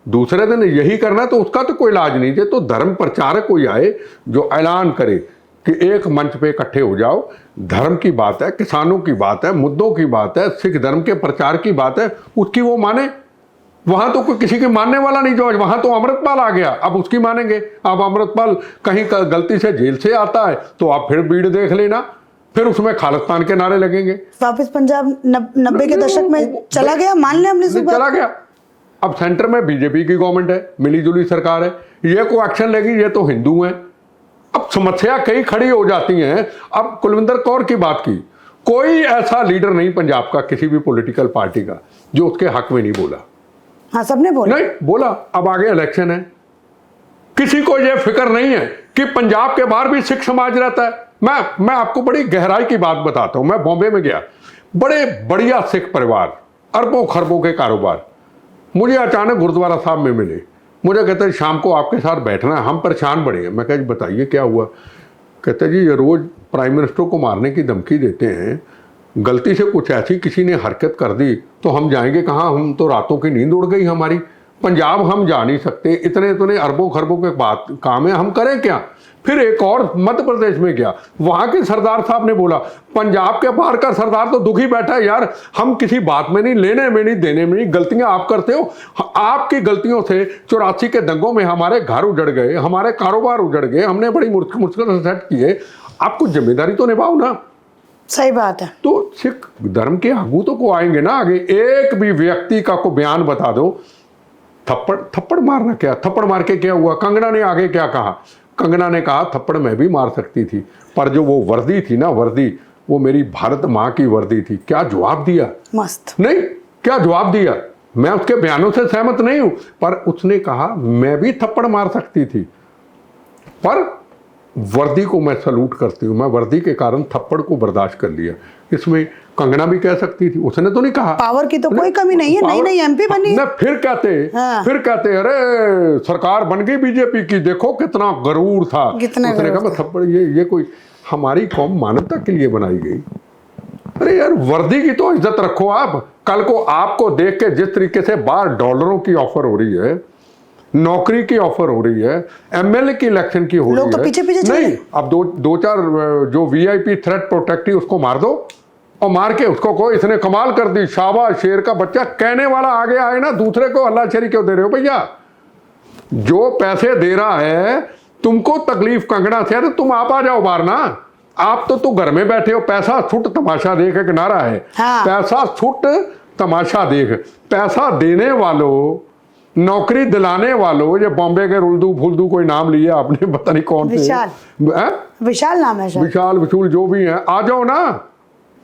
Speaker 2: दूसरे दिन यही करना है तो उसका तो कोई इलाज नहीं है। तो धर्म प्रचारक कोई आए जो ऐलान करे कि एक मंच पे इकट्ठे हो जाओ, धर्म की बात है, किसानों की बात है, मुद्दों की बात है, सिख धर्म के प्रचार की बात है, उसकी वो माने। वहां तो कोई किसी के मानने वाला नहीं, जो वहां तो अमृतपाल आ गया, अब उसकी मानेंगे। अब अमृतपाल कहीं गलती से जेल से आता है तो आप फिर भीड़ देख लेना, फिर उसमें खालिस्तान के नारे लगेंगे।
Speaker 1: वापस पंजाब 90 के दशक में चला गया, मान लें हमने सुबह
Speaker 2: चला गया। अब सेंटर में बीजेपी की गवर्नमेंट है, मिली जुली सरकार है, ये को एक्शन लेगी, ये तो हिंदू हैं। अब समस्या कई खड़ी हो जाती हैं। अब कुलविंदर कौर की बात की, कोई ऐसा लीडर नहीं पंजाब का किसी भी पॉलिटिकल पार्टी का जो उसके हक में नहीं बोला।
Speaker 1: हाँ, सबने बोला
Speaker 2: नहीं बोला। अब आगे इलेक्शन है, किसी को यह फिक्र नहीं है कि पंजाब के बाहर भी सिख समाज रहता है। मैं आपको बड़ी गहराई की बात बताता हूं। मैं बॉम्बे में गया, बड़े बढ़िया सिख परिवार, अरबों खरबों के कारोबार, मुझे अचानक गुरुद्वारा साहब में मिले। मुझे कहते हैं शाम को आपके साथ बैठना है, हम परेशान बड़े हैं। मैं कहा जी बताइए क्या हुआ? कहते जी ये रोज प्राइम मिनिस्टर को मारने की धमकी देते हैं, गलती से कुछ ऐसी किसी ने हरकत कर दी तो हम जाएंगे कहाँ? हम तो रातों की नींद उड़ गई हमारी। पंजाब हम जा नहीं सकते, इतने अरबों खरबों के बात काम है, हम करें क्या? फिर एक और मध्य प्रदेश में गया, वहां के सरदार साहब ने बोला पंजाब के बाहर का सरदार तो दुखी बैठा है यार, हम किसी बात में नहीं, लेने में नहीं, देने में नहीं, गलतियां आप करते हो। आपकी गलतियों से 84 के दंगों में हमारे घर उजड़ गए, हमारे कारोबार उजड़ गए, हमने बड़ी मुश्किल से सेट किए। आप कुछ जिम्मेदारी तो निभाओ ना।
Speaker 1: सही बात है।
Speaker 2: तो सिख धर्म के आगू तो को आएंगे ना आगे। एक भी व्यक्ति का को बयान बता दो, थप्पड़ मारना क्या? थप्पड़ मार के क्या हुआ? कंगना ने आगे क्या कहा? कंगना ने कहा थप्पड़ मैं भी मार सकती थी, पर जो वो वर्दी थी ना, वर्दी वो मेरी भारत माँ की वर्दी थी। क्या जवाब दिया?
Speaker 1: मस्त।
Speaker 2: नहीं, क्या जवाब दिया? मैं उसके बयानों से सहमत नहीं हूं, पर उसने कहा मैं भी थप्पड़ मार सकती थी, पर वर्दी को मैं सलूट करती हूँ, मैं वर्दी के कारण थप्पड़ को बर्दाश्त कर लिया। इसमें कंगना भी कह सकती थी, उसने तो नहीं कहा।
Speaker 1: पावर की तो कोई कमी नहीं है, नई नई एमपी बनी।
Speaker 2: फिर कहते अरे सरकार बन गई बीजेपी की, देखो कितना गरूर था। उसने कहा थप्पड़, ये कोई हमारी कौम मानवता के लिए बनाई गई। अरे यार वर्दी की तो इज्जत रखो आप। कल को आपको देख के जिस तरीके से बाहर डॉलरों की ऑफर हो रही है, नौकरी की ऑफर हो रही है, एमएलए की इलेक्शन की हो रही है,
Speaker 1: तो पीछे नहीं,
Speaker 2: अब दो चार जो वीआईपी थ्रेट प्रोटेक्टिव उसको मार दो, और मार के उसको को इसने कमाल कर दी, शाबाश शेर का बच्चा, कहने वाला आगे आए ना, दूसरे को अल्लाह शरी क्यों दे रहे हो भैया? जो पैसे दे रहा है तुमको तकलीफ कंगना से, तो तुम आप आ जाओ बाहर ना। आप तो घर में बैठे हो, पैसा छुट तमाशा देख, एक नारा है।
Speaker 1: हाँ।
Speaker 2: पैसा छुट तमाशा देख। पैसा देने वालों, नौकरी दिलाने वालों, ये बॉम्बे के रुलदू फुलदू कोई नाम लिया आपने, पता नहीं कौन से,
Speaker 1: विशाल नाम है,
Speaker 2: विशाल विशुल जो भी है, आ जाओ ना,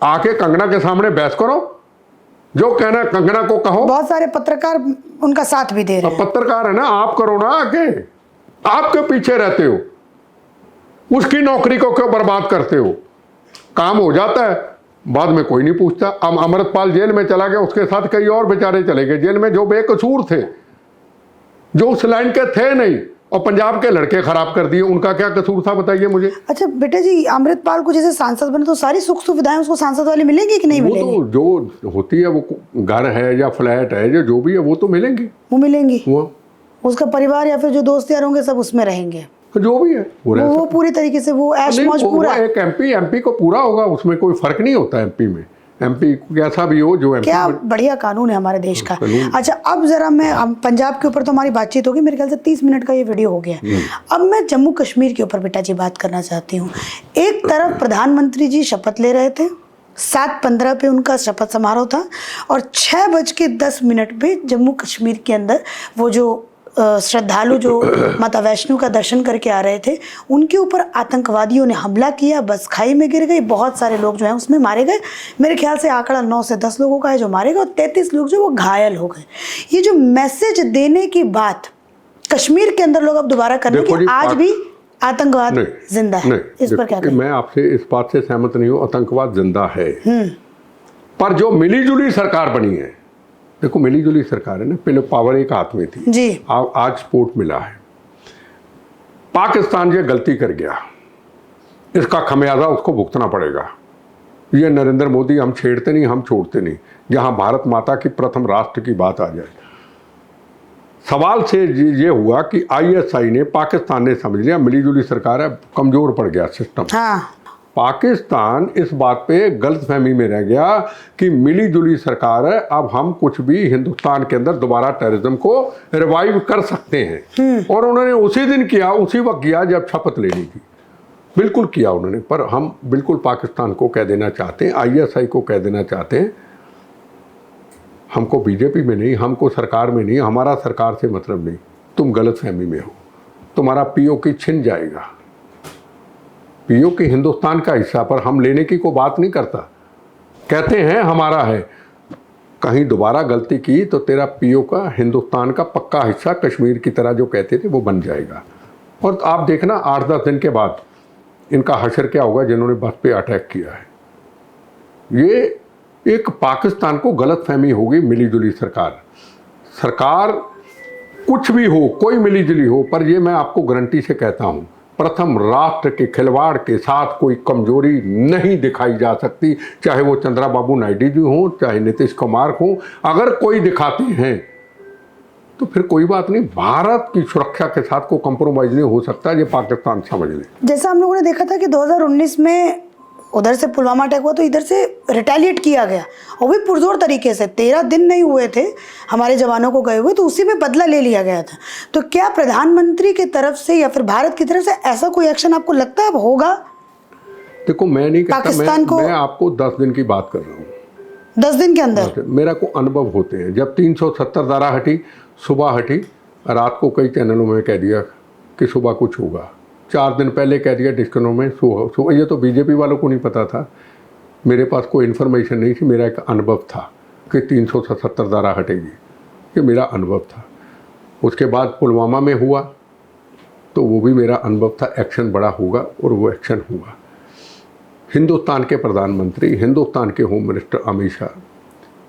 Speaker 2: आके कंगना के सामने बहस करो, जो कहना कंगना को कहो।
Speaker 1: बहुत सारे पत्रकार उनका साथ भी दे रहे हैं।
Speaker 2: पत्रकार है ना, आप करो ना आके, आपके पीछे रहते हो, उसकी नौकरी को क्यों बर्बाद करते हो? काम हो जाता है, बाद में कोई नहीं पूछता। अब अमृतपाल जेल में चला गया, उसके साथ कई और बेचारे चले गए जेल में जो बेकसूर थे, जो उस लाइन के थे नहीं, और पंजाब के लड़के खराब कर दिए। उनका क्या कसूर था बताइए मुझे।
Speaker 1: अच्छा बेटा जी, अमृतपाल को जैसे सांसद बने तो सारी सुख सुविधाएं उसको सांसद वाली मिलेंगी कि नहीं मिलेंगी?
Speaker 2: वो तो जो होती है, वो घर है या फ्लैट है, जो भी है वो तो मिलेंगी,
Speaker 1: वो मिलेंगी। वो उसका परिवार या फिर जो दोस्त यार होंगे सब उसमें रहेंगे।
Speaker 2: जो भी है
Speaker 1: वो पूरी तरीके से वो ऐश मौज पूरा।
Speaker 2: एक एमपी को पूरा होगा, उसमें कोई फर्क नहीं होता एमपी में। एमपी कैसा भी हो, जो एमपी
Speaker 1: क्या बढ़िया कानून है हमारे देश का। अच्छा, अब जरा मैं पंजाब के ऊपर तो हमारी बातचीत होगी, मेरे ख्याल से 30 मिनट का ये वीडियो हो गया है। अब मैं जम्मू कश्मीर के ऊपर बेटा जी बात करना चाहती हूँ। एक तरफ प्रधानमंत्री जी शपथ ले रहे थे, 7:15 पे उनका शपथ समारोह था, और 6:10 पे जम्मू कश्मीर के अंदर वो जो श्रद्धालु जो माता वैष्णो का दर्शन करके आ रहे थे, उनके ऊपर आतंकवादियों ने हमला किया, बस खाई में गिर गई, बहुत सारे लोग जो हैं उसमें मारे गए। मेरे ख्याल से आंकड़ा 9 से 10 लोगों का है जो मारे गए, और 33 लोग जो वो घायल हो गए। ये जो मैसेज देने की बात कश्मीर के अंदर लोग अब दोबारा करने की, आज भी आतंकवाद जिंदा है, इस पर क्या कहें?
Speaker 2: मैं आपसे इस बात से सहमत नहीं हूँ, आतंकवाद जिंदा है, पर जो मिलीजुली सरकार बनी है, देखो मिलीजुली सरकार है ना, पहले पावर एक हाथ में थी
Speaker 1: जी,
Speaker 2: आज सपोर्ट मिला है। पाकिस्तान ये गलती कर गया, इसका खमियाजा उसको भुगतना पड़ेगा। ये नरेंद्र मोदी हम छेड़ते नहीं, हम छोड़ते नहीं। जहां भारत माता की प्रथम राष्ट्र की बात आ जाए, सवाल से ये हुआ कि आईएसआई ने, पाकिस्तान ने समझ लिया मिलीजुली सरकार है, कमजोर पड़ गया सिस्टम।
Speaker 1: हाँ।
Speaker 2: पाकिस्तान इस बात पे गलतफहमी में रह गया कि मिली जुली सरकार है, अब हम कुछ भी हिंदुस्तान के अंदर दोबारा टेररिज्म को रिवाइव कर सकते हैं। और उन्होंने उसी दिन किया, उसी वक्त किया जब शपथ लेनी थी, बिल्कुल किया उन्होंने। पर हम बिल्कुल पाकिस्तान को कह देना चाहते हैं, आईएसआई को कह देना चाहते हैं, हमको बीजेपी में नहीं, हमको सरकार में नहीं, हमारा सरकार से मतलब नहीं, तुम गलतफहमी में हो, तुम्हारा पीओके छिन जाएगा। पीओके हिंदुस्तान का हिस्सा, पर हम लेने की कोई बात नहीं करता, कहते हैं हमारा है। कहीं दोबारा गलती की तो तेरा पीओ का हिंदुस्तान का पक्का हिस्सा, कश्मीर की तरह जो कहते थे वो बन जाएगा। और आप देखना 8-10 दिन के बाद इनका हशर क्या होगा जिन्होंने बस पे अटैक किया है। ये एक पाकिस्तान को गलतफहमी होगी, मिलीजुली सरकार, सरकार कुछ भी हो, कोई मिलीजुली हो, पर ये मैं आपको गारंटी से कहता हूँ, प्रथम राष्ट्र के खिलवाड़ के साथ कोई कमजोरी नहीं दिखाई जा सकती, चाहे वो चंद्रबाबू नायडू जी हों, चाहे नीतीश कुमार हों। अगर कोई दिखाते हैं तो फिर कोई बात नहीं, भारत की सुरक्षा के साथ कोई कंप्रोमाइज नहीं हो सकता, ये पाकिस्तान समझ ले।
Speaker 1: जैसा हम लोगों ने देखा था कि 2019 में उधर से पुलवामा अटैक हुआ तो इधर से रिटेलिएट किया गया, और भी पुरजोर तरीके से, 13 दिन नहीं हुए थे हमारे जवानों को गए हुए, तो उसी में बदला ले लिया गया था। तो क्या प्रधानमंत्री की तरफ से या फिर भारत की तरफ से ऐसा कोई एक्शन आपको लगता है अब होगा?
Speaker 2: देखो मैं नहीं कहता,
Speaker 1: पाकिस्तान को,
Speaker 2: मैं आपको 10 दिन की बात कर रहा हूँ।
Speaker 1: 10 दिन के अंदर
Speaker 2: मेरा को अनुभव होते हैं। जब 370 धारा हटी, सुबह हटी, रात को कई चैनलों में कह दिया कि सुबह कुछ होगा, 4 दिन पहले कह दिया डिस्कनों में सुबह। ये तो बीजेपी वालों को नहीं पता था, मेरे पास कोई इन्फॉर्मेशन नहीं थी, मेरा एक अनुभव था कि 370 धारा हटेगी, ये मेरा अनुभव था। उसके बाद पुलवामा में हुआ तो वो भी मेरा अनुभव था, एक्शन बड़ा होगा, और वो एक्शन हुआ। हिंदुस्तान के प्रधानमंत्री, हिंदुस्तान के होम मिनिस्टर अमित शाह,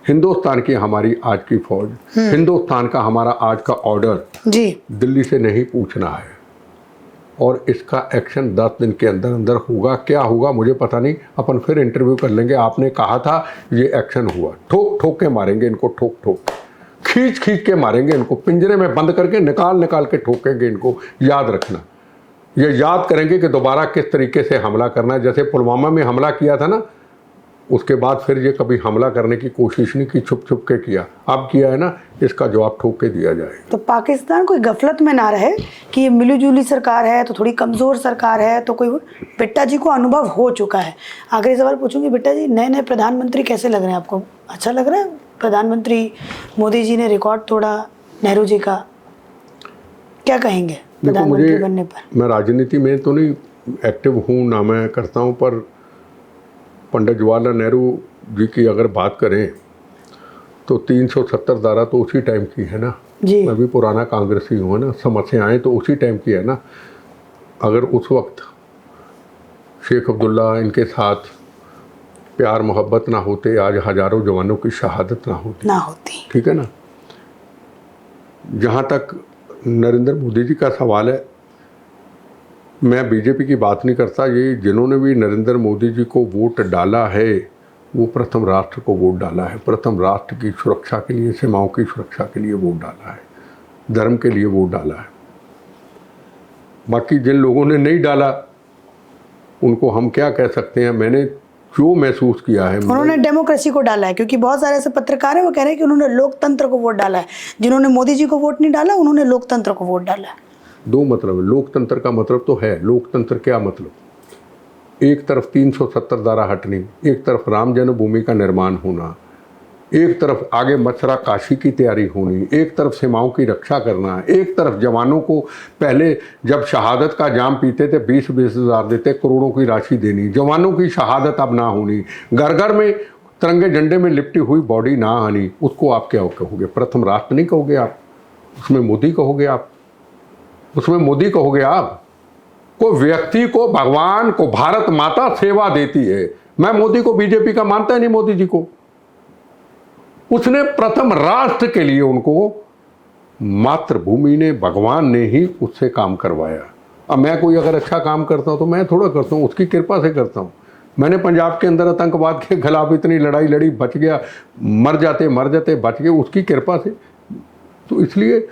Speaker 2: हिंदुस्तान की हमारी आज की फौज, हिंदुस्तान का हमारा आज का ऑर्डर जी दिल्ली से नहीं पूछना है, और इसका एक्शन 10 दिन के अंदर अंदर होगा। क्या होगा मुझे पता नहीं, अपन फिर इंटरव्यू कर लेंगे। आपने कहा था ये एक्शन हुआ, ठोक ठोक के मारेंगे इनको, ठोक ठोक, खींच खींच के मारेंगे इनको, पिंजरे में बंद करके निकाल निकाल के ठोकेंगे इनको। याद रखना, ये याद करेंगे कि दोबारा किस तरीके से हमला करना है। जैसे पुलवामा में हमला किया था ना, उसके बाद फिर ये कभी हमला करने की कोशिश नहीं की, छुप छुप के किया। अब किया है ना, इसका जवाब ठोक के दिया जाए।
Speaker 1: तो पाकिस्तान कोई गफलत में ना रहे कि ये मिलीजुली सरकार है तो थोड़ी कमज़ोर सरकार है, तो कोई, बिट्टा जी को अनुभव हो चुका है। आखिरी सवाल पूछूंगी, बिट्टा जी, नए नए प्रधानमंत्री कैसे लग रहे हैं आपको? अच्छा लग रहा है? प्रधानमंत्री मोदी जी ने रिकॉर्ड तोड़ा नेहरू जी का, क्या कहेंगे प्रधानमंत्री बनने पर?
Speaker 2: मैं राजनीति में तो नहीं एक्टिव हूँ, ना मैं करता हूँ, पर पंडित जवाहरलाल नेहरू जी की अगर बात करें तो 370 धारा तो उसी टाइम की है ना जी। मैं भी पुराना कांग्रेसी हूँ ना, समस्याएं तो उसी टाइम की है ना। अगर उस वक्त शेख अब्दुल्ला इनके साथ प्यार मोहब्बत ना होते, आज हजारों जवानों की शहादत ना होती। ठीक है ना। जहाँ तक नरेंद्र मोदी जी का सवाल है, मैं बीजेपी की बात नहीं करता, ये जिन्होंने भी नरेंद्र मोदी जी को वोट डाला है वो प्रथम राष्ट्र को वोट डाला है, प्रथम राष्ट्र की सुरक्षा के लिए, सीमाओं की सुरक्षा के लिए वोट डाला है, धर्म के लिए वोट डाला है। बाकी जिन लोगों ने नहीं डाला उनको हम क्या कह सकते हैं। मैंने जो महसूस किया है,
Speaker 1: उन्होंने डेमोक्रेसी को डाला है, क्योंकि बहुत सारे ऐसे पत्रकार हैं वो कह रहे हैं कि उन्होंने लोकतंत्र को वोट डाला है। जिन्होंने मोदी जी को वोट नहीं डाला उन्होंने लोकतंत्र को वोट डाला है।
Speaker 2: दो मतलब है। लोकतंत्र का मतलब तो है, लोकतंत्र क्या मतलब, एक तरफ 370 धारा हटनी, एक तरफ राम जन्मभूमि का निर्माण होना, एक तरफ आगे मथुरा काशी की तैयारी होनी, एक तरफ सीमाओं की रक्षा करना, एक तरफ जवानों को पहले जब शहादत का जाम पीते थे 20-20 हज़ार देते, करोड़ों की राशि देनी, जवानों की शहादत अब ना होनी, घर घर में तिरंगे झंडे में लिपटी हुई बॉडी ना आनी। उसको आप क्या कहोगे? प्रथम राष्ट्र नहीं कहोगे आप, उसमें मोदी कहोगे आप, उसमें मोदी कहोगे आप। कोई व्यक्ति को, भगवान को भारत माता सेवा देती है। मैं मोदी को बीजेपी का मानता ही नहीं, मोदी जी को। उसने प्रथम राष्ट्र के लिए, उनको मातृभूमि ने, भगवान ने ही उससे काम करवाया। अब मैं कोई अगर अच्छा काम करता हूं तो मैं थोड़ा करता हूं, उसकी कृपा से करता हूं। मैंने पंजाब के अंदर आतंकवाद के खिलाफ इतनी लड़ाई लड़ी, बच गया, मर जाते बच गए, उसकी कृपा से। तो इसलिए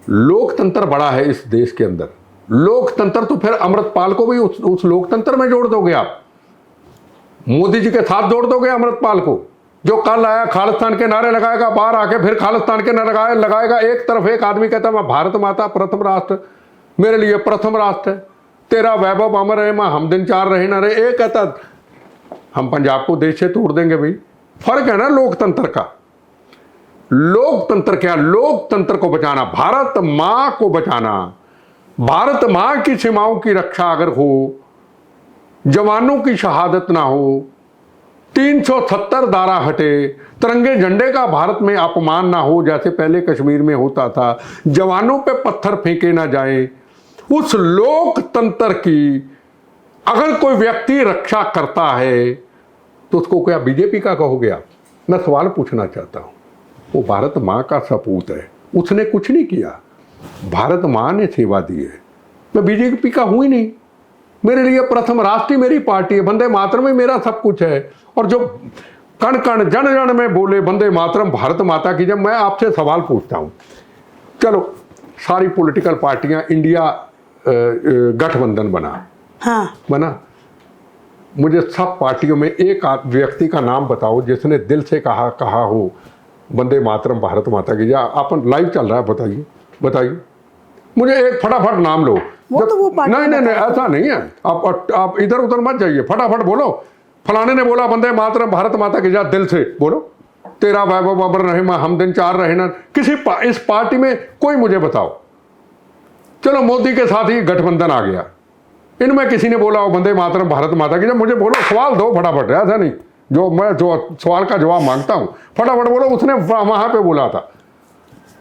Speaker 2: लोकतंत्र बड़ा है इस देश के अंदर। लोकतंत्र तो फिर अमृतपाल को भी उस लोकतंत्र में जोड़ दोगे आप, मोदी जी के साथ जोड़ दोगे अमृतपाल को, जो कल आया खालिस्तान के नारे लगाएगा, बाहर आके फिर खालिस्तान के नारे लगाएगा। एक तरफ एक आदमी कहता है मैं भारत माता प्रथम राष्ट्र, मेरे लिए प्रथम राष्ट्र है, तेरा वैभव अमर है, मैं हम दिन चार रहे ना रहे। एक कहता हम पंजाब को देश से तोड़ देंगे। भाई फर्क है ना लोकतंत्र का। लोकतंत्र क्या? लोकतंत्र को बचाना, भारत मां को बचाना, भारत मां की सीमाओं की रक्षा अगर हो, जवानों की शहादत ना हो, 370 धारा हटे, तिरंगे झंडे का भारत में अपमान ना हो जैसे पहले कश्मीर में होता था, जवानों पे पत्थर फेंके ना जाए, उस लोकतंत्र की अगर कोई व्यक्ति रक्षा करता है तो उसको क्या बीजेपी का कहोगे आप? मैं सवाल पूछना चाहता हूं। वो भारत मां का सपूत है, उसने कुछ नहीं किया, भारत मां ने सेवा दी है। मैं बीजेपी का हूं ही नहीं, मेरे लिए प्रथम राष्ट्र मेरी पार्टी है, वंदे मातरम में मेरा सब कुछ है। और जो कण कण जन जन में बोले वंदे मातरम भारत माता की, जब मैं आपसे सवाल पूछता हूं, चलो सारी पॉलिटिकल पार्टियां, इंडिया गठबंधन बना,
Speaker 1: हाँ
Speaker 2: बना, मुझे सब पार्टियों में एक व्यक्ति का नाम बताओ जिसने दिल से कहा हो वंदे मातरम भारत माता की। या अपन लाइव चल रहा है, बताइए बताइए मुझे एक फटाफट नाम लो। नहीं ऐसा नहीं है, आप इधर उधर मत जाइए, फटाफट बोलो। फलाने ने बोला वंदे मातरम भारत माता की, जा दिल से बोलो, तेरा वैभव अमर रहे, मैं हम दिन चार रहे ना। इस पार्टी में कोई मुझे बताओ। चलो मोदी के साथ ही गठबंधन आ गया, इनमें किसी ने बोला वंदे मातरम भारत माता की? जब मुझे बोलो, सवाल दो फटाफट, ऐसा नहीं जो सवाल का जवाब मांगता हूं फटाफट बोलो। उसने वहां पे बोला था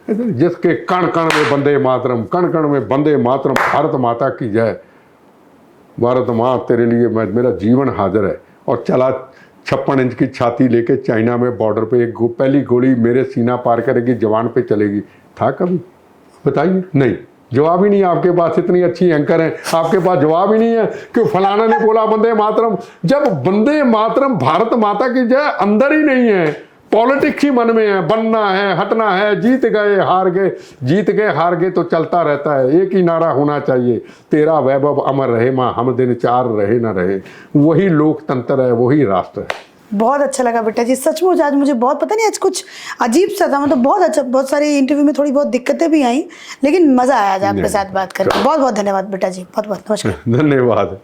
Speaker 2: जिसके कण कण में वंदे मातरम, कण कण में वंदे मातरम भारत माता की जय, भारत माँ तेरे लिए मेरा जीवन हाजिर है। और चला 56 इंच की छाती लेके चाइना में बॉर्डर पे एक पहली गोली मेरे सीना पार करेगी, जवान पे चलेगी। था कभी? बताइए। नहीं, जवाब ही नहीं है आपके पास। इतनी अच्छी एंकर है, आपके पास जवाब ही नहीं है कि फलाना ने बोला वंदे मातरम। जब वंदे मातरम भारत माता की जय अंदर ही नहीं है, पॉलिटिक्स ही मन में है, बनना है, हटना है, जीत गए हार गए, जीत गए हार गए तो चलता रहता है। एक ही नारा होना चाहिए, तेरा वैभव अमर रहे, माँ हम दिन चार रहे ना रहे। वही लोकतंत्र है, वही राष्ट्र है।
Speaker 1: बहुत अच्छा लगा बेटा जी, सचमुच आज मुझे बहुत, पता नहीं आज कुछ अजीब सा था, मतलब बहुत अच्छा। बहुत सारी इंटरव्यू में थोड़ी बहुत दिक्कतें भी आई, लेकिन मजा आया आज आपके साथ बात करके। बहुत बहुत धन्यवाद बेटा जी, बहुत बहुत नमस्कार।
Speaker 2: धन्यवाद।